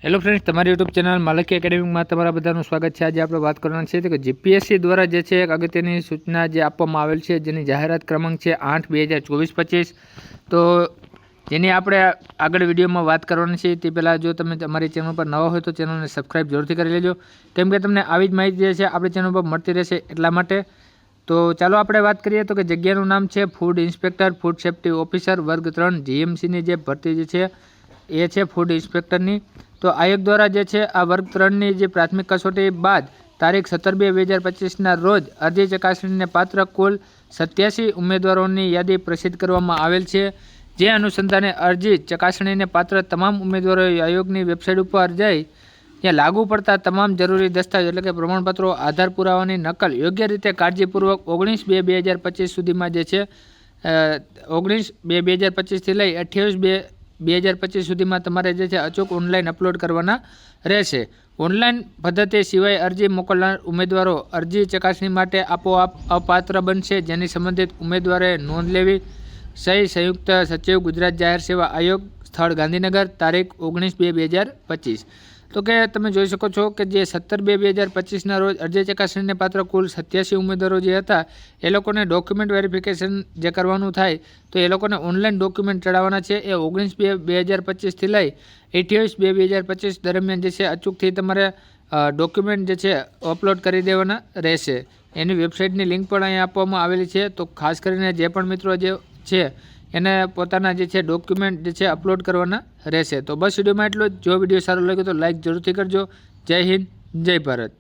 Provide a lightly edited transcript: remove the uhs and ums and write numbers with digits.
Hello friends, તમારી YouTube channel માલકી એકેડેમીમાં તમારા બધાનું સ્વાગત છે। આજે આપણે વાત કરવાના છે કે જીપીએસસી દ્વારા જે છે એક અગત્યની સૂચના જે આપવામાં આવેલ છે, જેની જાહેરાત ક્રમાંક છે 8/2024-25। તો જેની આપણે આગળ વિડીયોમાં વાત કરવાની છે। તે પહેલાં જો તમે અમારી ચેનલ પર નવા હોય તો ચેનલને સબસ્ક્રાઈબ જરૂરથી કરી લેજો, કેમ કે તમને આવી જ માહિતી જે છે આપણી ચેનલ પર મળતી રહેશે એટલા માટે। તો ચાલો આપણે વાત કરીએ તો કે જગ્યાનું નામ છે food inspector, food safety officer, વર્ગ 3 જીએમસીની જે ભરતી જે છે એ છે ફૂડ ઇન્સ્પેક્ટરની। તો આયોગ દ્વારા જે છે આ વર્ગ 3ની જે પ્રાથમિક કસોટી બાદ તારીખ 17/2/2025ના રોજ અરજી ચકાસણીને પાત્ર કુલ 87 ઉમેદવારોની યાદી પ્રસિદ્ધ કરવામાં આવેલ છે। જે અનુસંધાને અરજી ચકાસણીને પાત્ર તમામ ઉમેદવારોએ આયોગની વેબસાઇટ ઉપર જઈ ત્યાં લાગુ પડતા તમામ જરૂરી દસ્તાવેજ એટલે કે પ્રમાણપત્રો, આધાર પુરાવાની નકલ યોગ્ય રીતે કાળજીપૂર્વક 19/2/2025 સુધીમાં જે છે 19/2/2025થી લઈ 28/2/2025 સુધીમાં તમારે જે છે અચૂક ઓનલાઈન અપલોડ કરવાના રહેશે। ઓનલાઈન પદ્ધતિ સિવાય અરજી મોકલનાર ઉમેદવારો અરજી ચકાસણી માટે આપોઆપ અપાત્ર બનશે, જેની સંબંધિત ઉમેદવારોએ નોંધ લેવી। સહી સંયુક્ત સચિવ, ગુજરાત જાહેર સેવા આયોગ, સ્થળ ગાંધીનગર, તારીખ 19/2/2025। તો કે તમે જોઈ શકો છો કે જે 17/2/2025ના રોજ અરજી ચકાસણીને પાત્ર કુલ 87 ઉમેદવારો જે હતા એ લોકોને ડોક્યુમેન્ટ વેરિફિકેશન જે કરવાનું થાય તો એ લોકોને ઓનલાઈન ડોક્યુમેન્ટ ચડાવવાના છે। એ 19/2/2025થી લઈ 28/2/2025 દરમિયાન જે છે અચૂકથી તમારે ડોક્યુમેન્ટ જે છે અપલોડ કરી દેવાના રહેશે। એની વેબસાઇટની લિંક પણ અહીં આપવામાં આવેલી છે। તો ખાસ કરીને જે પણ મિત્રો જે છે એને પોતાના જે છે ડોક્યુમેન્ટ જે છે અપલોડ કરવાના રહેશે। તો બસ વિડીયોમાં એટલું જ। જો વિડીયો સારો લાગ્યો તો લાઈક જરૂરથી કરજો। જય હિન્દ, જય ભારત।